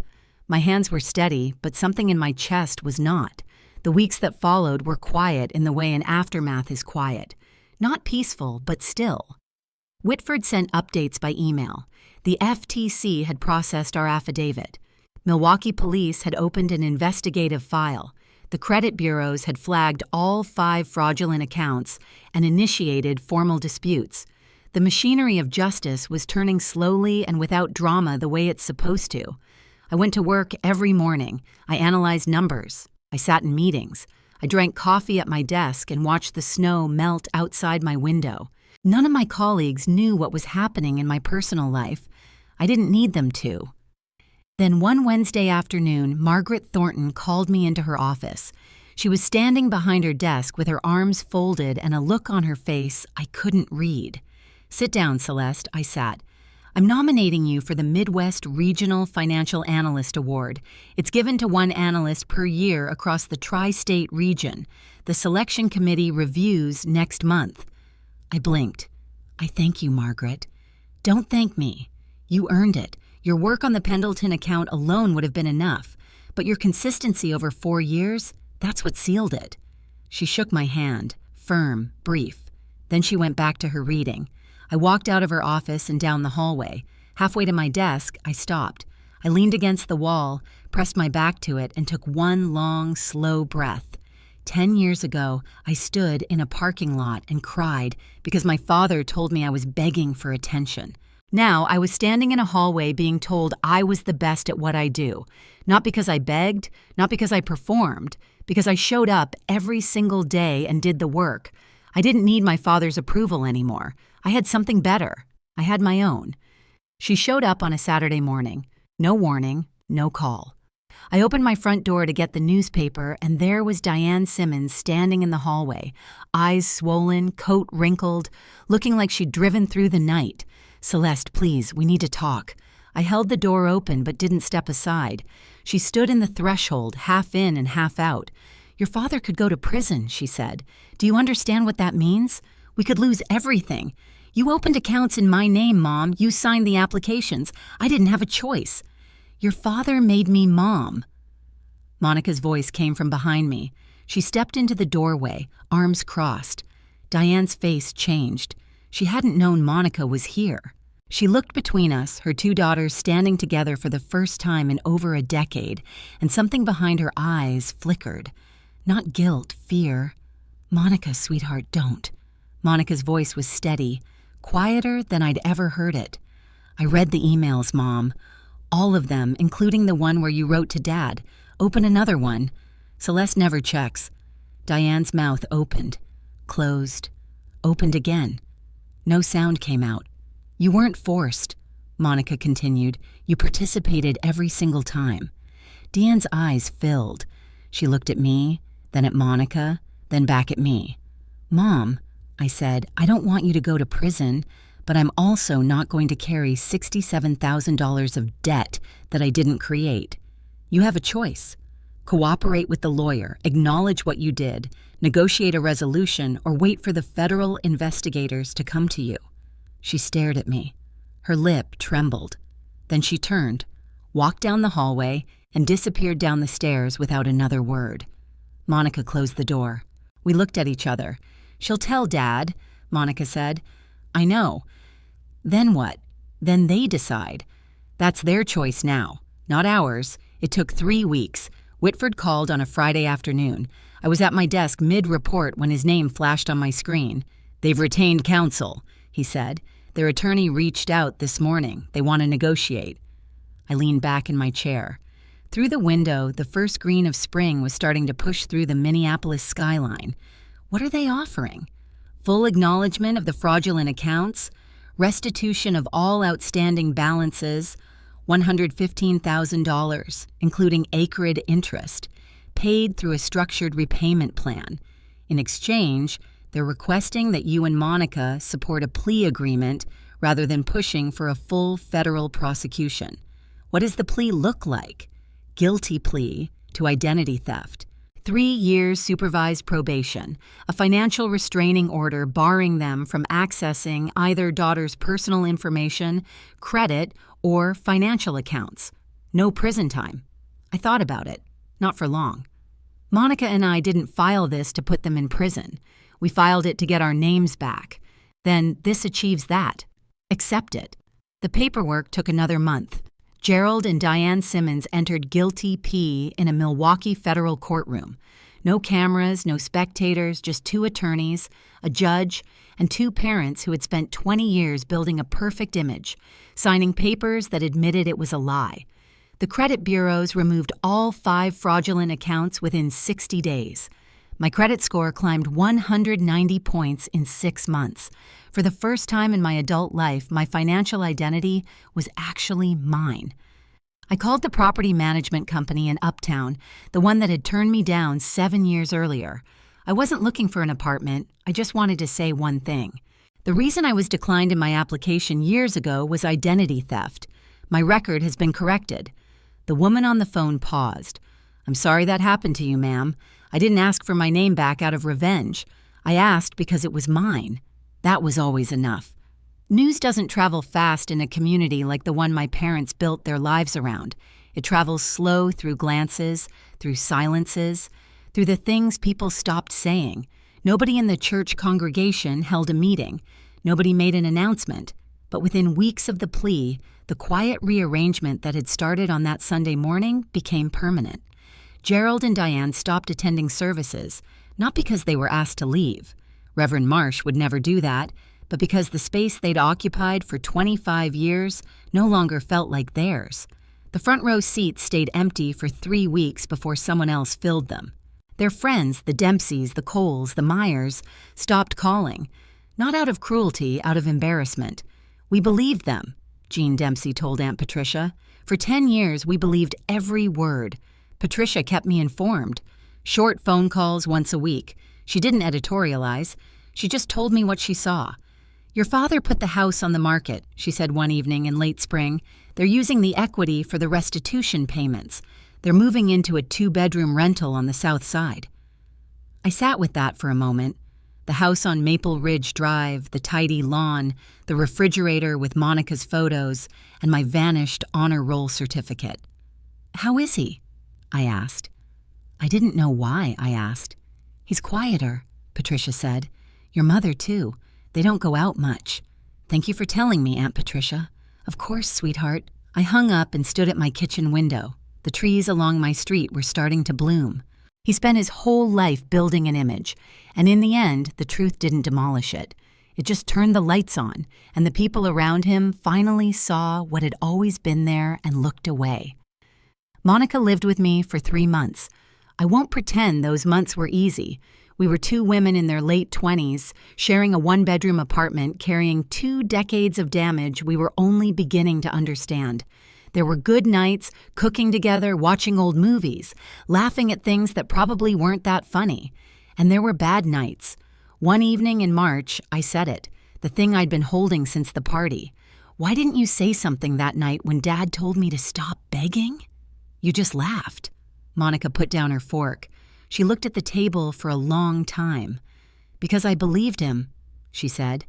My hands were steady, but something in my chest was not. The weeks that followed were quiet in the way an aftermath is quiet. Not peaceful, but still. Whitford sent updates by email. The FTC had processed our affidavit. Milwaukee police had opened an investigative file. The credit bureaus had flagged all 5 fraudulent accounts and initiated formal disputes. The machinery of justice was turning slowly and without drama the way it's supposed to. I went to work every morning. I analyzed numbers. I sat in meetings. I drank coffee at my desk and watched the snow melt outside my window. None of my colleagues knew what was happening in my personal life. I didn't need them to. Then one Wednesday afternoon, Margaret Thornton called me into her office. She was standing behind her desk with her arms folded and a look on her face I couldn't read. "Sit down, Celeste," I sat. "I'm nominating you for the Midwest Regional Financial Analyst Award. It's given to one analyst per year across the tri-state region. The selection committee reviews next month." I blinked. "I thank you, Margaret." "Don't thank me. You earned it. Your work on the Pendleton account alone would have been enough, but your consistency over 4 years, that's what sealed it." She shook my hand, firm, brief. Then she went back to her reading. I walked out of her office and down the hallway. Halfway to my desk, I stopped. I leaned against the wall, pressed my back to it, and took one long, slow breath. 10 years ago, I stood in a parking lot and cried because my father told me I was begging for attention. Now, I was standing in a hallway being told I was the best at what I do. Not because I begged, not because I performed, because I showed up every single day and did the work. I didn't need my father's approval anymore. I had something better. I had my own. She showed up on a Saturday morning. No warning, no call. I opened my front door to get the newspaper, and there was Diane Simmons standing in the hallway, eyes swollen, coat wrinkled, looking like she'd driven through the night. "Celeste, please, we need to talk." I held the door open but didn't step aside. She stood in the threshold, half in and half out. "Your father could go to prison," she said. "Do you understand what that means? We could lose everything. You opened accounts in my name, Mom. You signed the applications. I didn't have a choice. Your father made me Mom." Monica's voice came from behind me. She stepped into the doorway, arms crossed. Diane's face changed. She hadn't known Monica was here. She looked between us, her 2 daughters standing together for the first time in over a decade, and something behind her eyes flickered. Not guilt, fear. "Monica, sweetheart, don't." Monica's voice was steady, quieter than I'd ever heard it. "I read the emails, Mom. All of them, including the one where you wrote to Dad. Open another one." Celeste never checks. Diane's mouth opened, closed, opened again. No sound came out. "You weren't forced," Monica continued. "You participated every single time." Deanne's eyes filled. She looked at me, then at Monica, then back at me. "Mom," I said, "I don't want you to go to prison, but I'm also not going to carry $67,000 of debt that I didn't create. You have a choice. Cooperate with the lawyer, acknowledge what you did, negotiate a resolution, or wait for the federal investigators to come to you." She stared at me. Her lip trembled. Then she turned, walked down the hallway, and disappeared down the stairs without another word. Monica closed the door. We looked at each other. "She'll tell Dad," Monica said. "I know." "Then what?" "Then they decide. That's their choice now, not ours. It took 3 weeks. Whitford called on a Friday afternoon. I was at my desk mid-report when his name flashed on my screen. "They've retained counsel," he said. "Their attorney reached out this morning. They want to negotiate." I leaned back in my chair. Through the window, the first green of spring was starting to push through the Minneapolis skyline. What are they offering? Full acknowledgement of the fraudulent accounts? Restitution of all outstanding balances? $115,000, including acrid interest, paid through a structured repayment plan. In exchange, they're requesting that you and Monica support a plea agreement rather than pushing for a full federal prosecution. What does the plea look like? guilty plea to identity theft, 3 years supervised probation, a financial restraining order barring them from accessing either daughter's personal information, credit, or financial accounts. No prison time. I thought about it. Not for long. Monica and I didn't file this to put them in prison. We filed it to get our names back. Then this achieves that. Accept it. The paperwork took another month. Gerald and Diane Simmons entered guilty plea in a Milwaukee federal courtroom. No cameras, no spectators, just 2 attorneys, a judge, and 2 parents who had spent 20 years building a perfect image, signing papers that admitted it was a lie. The credit bureaus removed all 5 fraudulent accounts within 60 days. My credit score climbed 190 points in 6 months. For the first time in my adult life, my financial identity was actually mine. I called the property management company in Uptown, the one that had turned me down 7 years earlier. I wasn't looking for an apartment, I just wanted to say one thing. The reason I was declined in my application years ago was identity theft. My record has been corrected. The woman on the phone paused. "I'm sorry that happened to you, ma'am. I didn't ask for my name back out of revenge. I asked because it was mine." That was always enough. News doesn't travel fast in a community like the one my parents built their lives around. It travels slow through glances, through silences, through the things people stopped saying. Nobody in the church congregation held a meeting. Nobody made an announcement. But within weeks of the plea, the quiet rearrangement that had started on that Sunday morning became permanent. Gerald and Diane stopped attending services, not because they were asked to leave. Reverend Marsh would never do that, but because the space they'd occupied for 25 years no longer felt like theirs. The front row seats stayed empty for 3 weeks before someone else filled them. Their friends, the Dempseys, the Coles, the Myers, stopped calling. Not out of cruelty, out of embarrassment. "We believed them," Jean Dempsey told Aunt Patricia. "For 10 years, we believed every word. Patricia kept me informed. Short phone calls once a week. She didn't editorialize. She just told me what she saw. Your father put the house on the market," she said one evening in late spring. "They're using the equity for the restitution payments. They're moving into a 2-bedroom rental on the south side." I sat with that for a moment. The house on Maple Ridge Drive, the tidy lawn, the refrigerator with Monica's photos, and my vanished honor roll certificate. "How is he?" I asked. I didn't know why I asked. "He's quieter," Patricia said. "Your mother, too. They don't go out much." "Thank you for telling me, Aunt Patricia." "Of course, sweetheart." I hung up and stood at my kitchen window. The trees along my street were starting to bloom. He spent his whole life building an image, and in the end, the truth didn't demolish it. It just turned the lights on, and the people around him finally saw what had always been there and looked away. Monica lived with me for 3 months. I won't pretend those months were easy. We were 2 women in their late 20s, sharing a 1-bedroom apartment, carrying 2 decades of damage we were only beginning to understand. There were good nights, cooking together, watching old movies, laughing at things that probably weren't that funny. And there were bad nights. One evening in March, I said it, the thing I'd been holding since the party. "Why didn't you say something that night when Dad told me to stop begging?" "You just laughed." Monica put down her fork. She looked at the table for a long time. "Because I believed him," she said.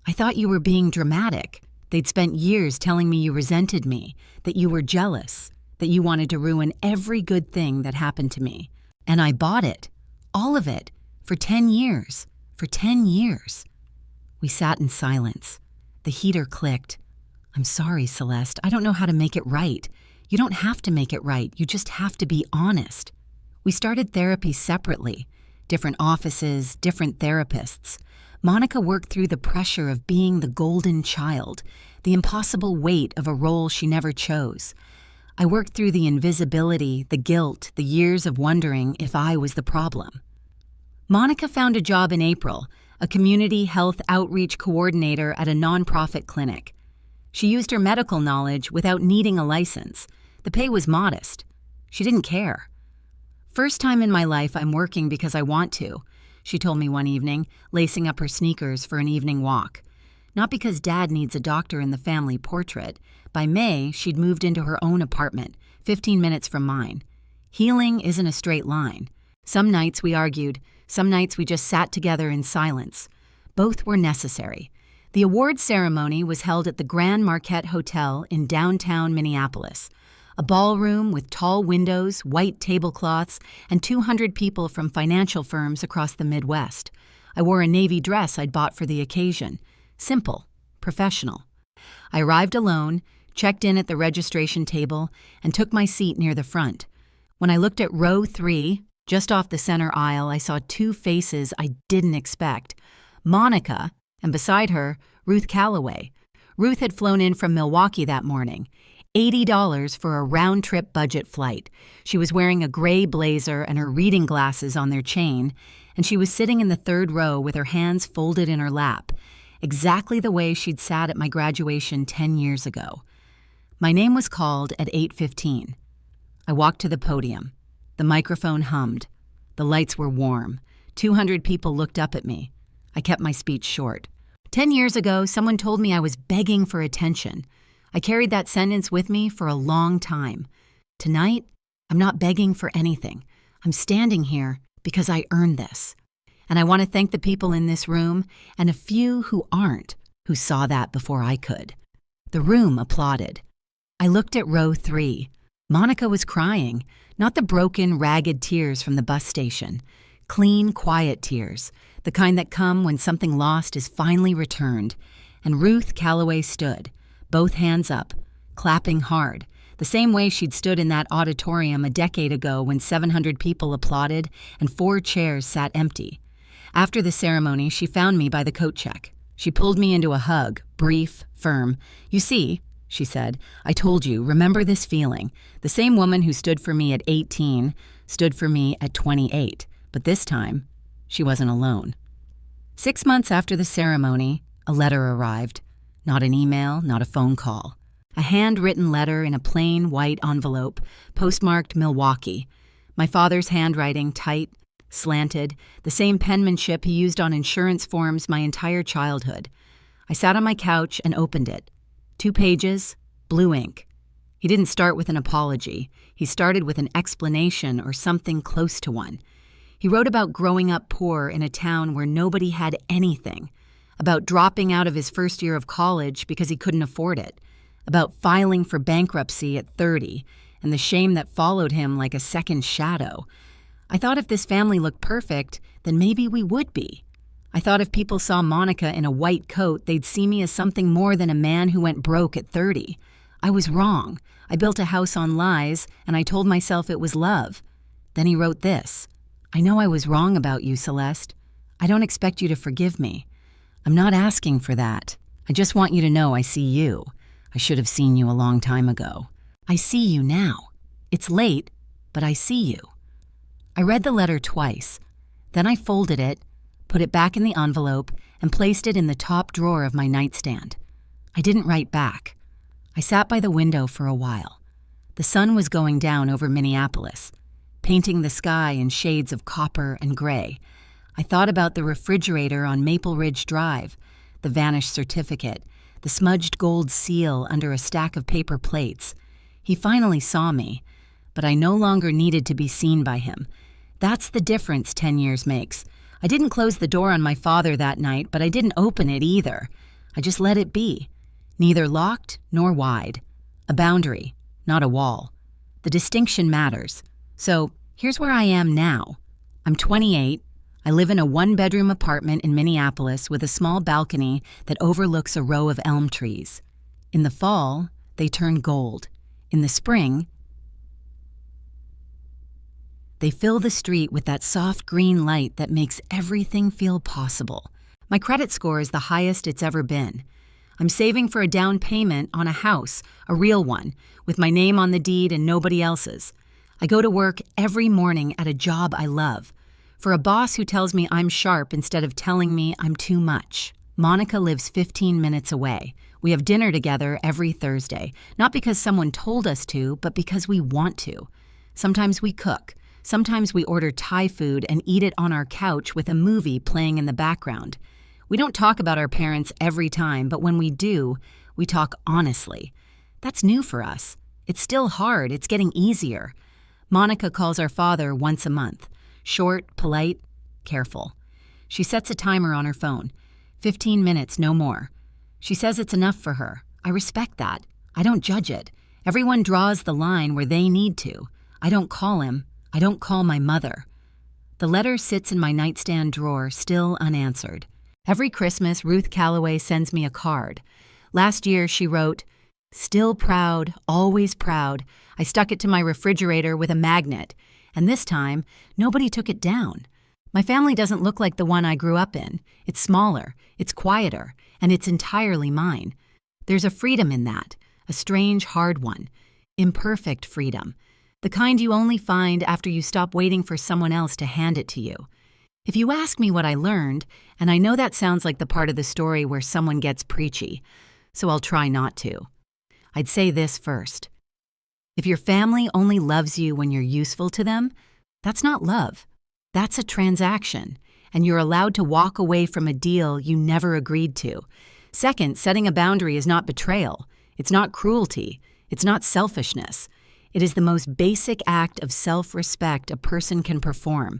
"I thought you were being dramatic. They'd spent years telling me you resented me, that you were jealous, that you wanted to ruin every good thing that happened to me. And I bought it. All of it. For 10 years. For 10 years. We sat in silence. The heater clicked. "I'm sorry, Celeste. I don't know how to make it right. You don't have to make it right. You just have to be honest." We started therapy separately. Different offices, different therapists. Monica worked through the pressure of being the golden child, the impossible weight of a role she never chose. I worked through the invisibility, the guilt, the years of wondering if I was the problem. Monica found a job in April, a community health outreach coordinator at a nonprofit clinic. She used her medical knowledge without needing a license. The pay was modest. She didn't care. "First time in my life I'm working because I want to," she told me one evening, lacing up her sneakers for an evening walk. Not because Dad needs a doctor in the family portrait. By May, she'd moved into her own apartment, 15 minutes from mine. Healing isn't a straight line. Some nights we argued, some nights we just sat together in silence. Both were necessary. The awards ceremony was held at the Grand Marquette Hotel in downtown Minneapolis. A ballroom with tall windows, white tablecloths, and 200 people from financial firms across the Midwest. I wore a navy dress I'd bought for the occasion. Simple, professional. I arrived alone, checked in at the registration table, and took my seat near the front. When I looked at row 3, just off the center aisle, I saw 2 faces I didn't expect. Monica, and beside her, Ruth Calloway. Ruth had flown in from Milwaukee that morning. $80 for a round-trip budget flight. She was wearing a gray blazer and her reading glasses on their chain, and she was sitting in the 3rd row with her hands folded in her lap, exactly the way she'd sat at my graduation 10 years ago. My name was called at 8:15. I walked to the podium. The microphone hummed. The lights were warm. 200 people looked up at me. I kept my speech short. 10 years ago, someone told me I was begging for attention. I carried that sentence with me for a long time. Tonight, I'm not begging for anything. I'm standing here because I earned this. And I want to thank the people in this room and a few who aren't, who saw that before I could. The room applauded. I looked at row 3. Monica was crying, not the broken, ragged tears from the bus station. Clean, quiet tears, the kind that come when something lost is finally returned. And Ruth Calloway stood, both hands up, clapping hard, the same way she'd stood in that auditorium a decade ago when 700 people applauded and 4 chairs sat empty. After the ceremony, she found me by the coat check. She pulled me into a hug, brief, firm. "You see," she said, "I told you, remember this feeling. The same woman who stood for me at 18 stood for me at 28. But this time, she wasn't alone." 6 months after the ceremony, a letter arrived. Not an email, not a phone call. A handwritten letter in a plain white envelope, postmarked Milwaukee. My father's handwriting tight, slanted, the same penmanship he used on insurance forms my entire childhood. I sat on my couch and opened it. 2 pages, blue ink. He didn't start with an apology. He started with an explanation or something close to one. He wrote about growing up poor in a town where nobody had anything, about dropping out of his first year of college because he couldn't afford it, about filing for bankruptcy at 30, and the shame that followed him like a second shadow. I thought if this family looked perfect, then maybe we would be. I thought if people saw Monica in a white coat, they'd see me as something more than a man who went broke at 30. I was wrong. I built a house on lies, and I told myself it was love. Then he wrote this. "I know I was wrong about you, Celeste. I don't expect you to forgive me. I'm not asking for that. I just want you to know I see you. I should have seen you a long time ago. I see you now. It's late, but I see you." I read the letter twice. Then I folded it, put it back in the envelope, and placed it in the top drawer of my nightstand. I didn't write back. I sat by the window for a while. The sun was going down over Minneapolis, painting the sky in shades of copper and gray. I thought about the refrigerator on Maple Ridge Drive, the vanished certificate, the smudged gold seal under a stack of paper plates. He finally saw me, but I no longer needed to be seen by him. That's the difference 10 years makes. I didn't close the door on my father that night, but I didn't open it either. I just let it be. Neither locked nor wide. A boundary, not a wall. The distinction matters. So here's where I am now. I'm 28. I live in a 1-bedroom apartment in Minneapolis with a small balcony that overlooks a row of elm trees. In the fall, they turn gold. In the spring, they fill the street with that soft green light that makes everything feel possible. My credit score is the highest it's ever been. I'm saving for a down payment on a house, a real one, with my name on the deed and nobody else's. I go to work every morning at a job I love, for a boss who tells me I'm sharp instead of telling me I'm too much. Monica lives 15 minutes away. We have dinner together every Thursday, not because someone told us to, but because we want to. Sometimes we cook. Sometimes we order Thai food and eat it on our couch with a movie playing in the background. We don't talk about our parents every time, but when we do, we talk honestly. That's new for us. It's still hard, it's getting easier. Monica calls our father once a month. Short, polite, careful. She sets a timer on her phone. 15 minutes, no more. She says it's enough for her. I respect that. I don't judge it. Everyone draws the line where they need to. I don't call him. I don't call my mother. The letter sits in my nightstand drawer, still unanswered. Every Christmas, Ruth Calloway sends me a card. Last year, she wrote, "Still proud, always proud." I stuck it to my refrigerator with a magnet. And this time, nobody took it down. My family doesn't look like the one I grew up in. It's smaller, it's quieter, and it's entirely mine. There's a freedom in that, a strange, hard one. Imperfect freedom. The kind you only find after you stop waiting for someone else to hand it to you. If you ask me what I learned, and I know that sounds like the part of the story where someone gets preachy, so I'll try not to. I'd say this first. If your family only loves you when you're useful to them, that's not love. That's a transaction, and you're allowed to walk away from a deal you never agreed to. Second, setting a boundary is not betrayal. It's not cruelty. It's not selfishness. It is the most basic act of self-respect a person can perform,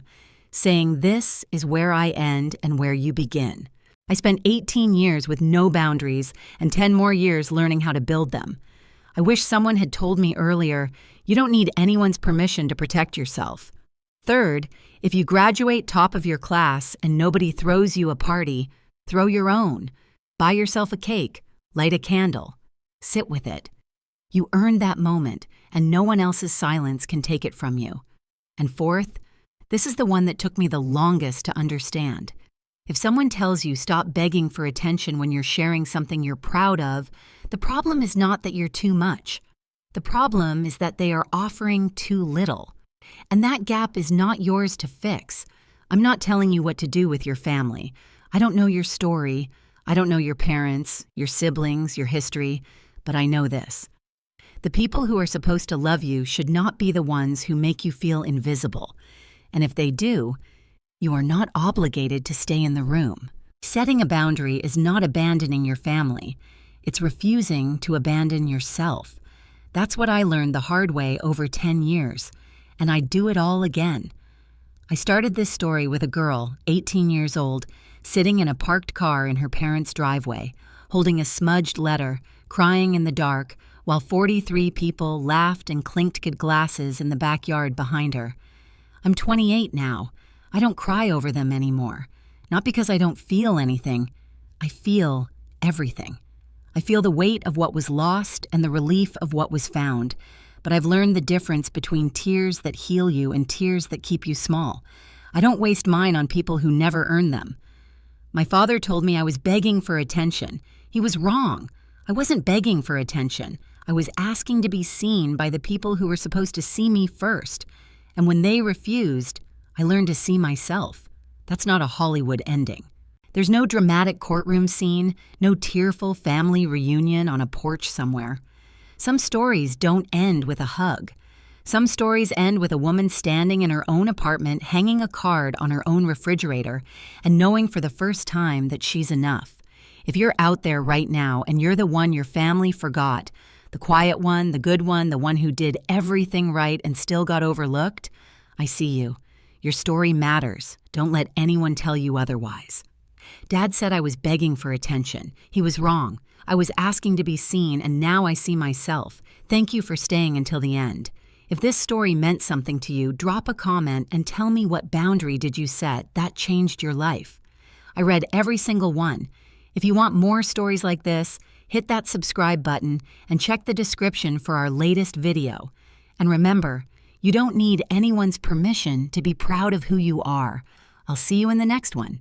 saying this is where I end and where you begin. I spent 18 years with no boundaries and 10 more years learning how to build them. I wish someone had told me earlier, you don't need anyone's permission to protect yourself. Third, if you graduate top of your class and nobody throws you a party, throw your own. Buy yourself a cake, light a candle, sit with it. You earned that moment, and no one else's silence can take it from you. And fourth, this is the one that took me the longest to understand. If someone tells you stop begging for attention when you're sharing something you're proud of, the problem is not that you're too much. The problem is that they are offering too little. And that gap is not yours to fix. I'm not telling you what to do with your family. I don't know your story. I don't know your parents, your siblings, your history, but I know this. The people who are supposed to love you should not be the ones who make you feel invisible. And if they do, you are not obligated to stay in the room. Setting a boundary is not abandoning your family. It's refusing to abandon yourself. That's what I learned the hard way over 10 years, and I'd do it all again. I started this story with a girl, 18 years old, sitting in a parked car in her parents' driveway, holding a smudged letter, crying in the dark, while 43 people laughed and clinked glasses in the backyard behind her. I'm 28 now. I don't cry over them anymore. Not because I don't feel anything. I feel everything. I feel the weight of what was lost and the relief of what was found. But I've learned the difference between tears that heal you and tears that keep you small. I don't waste mine on people who never earn them. My father told me I was begging for attention. He was wrong. I wasn't begging for attention. I was asking to be seen by the people who were supposed to see me first. And when they refused, I learned to see myself. That's not a Hollywood ending. There's no dramatic courtroom scene, no tearful family reunion on a porch somewhere. Some stories don't end with a hug. Some stories end with a woman standing in her own apartment, hanging a card on her own refrigerator, and knowing for the first time that she's enough. If you're out there right now and you're the one your family forgot, the quiet one, the good one, the one who did everything right and still got overlooked, I see you. Your story matters. Don't let anyone tell you otherwise. Dad said I was begging for attention. He was wrong. I was asking to be seen, and now I see myself. Thank you for staying until the end. If this story meant something to you, drop a comment and tell me what boundary did you set that changed your life. I read every single one. If you want more stories like this, hit that subscribe button and check the description for our latest video. And remember, you don't need anyone's permission to be proud of who you are. I'll see you in the next one.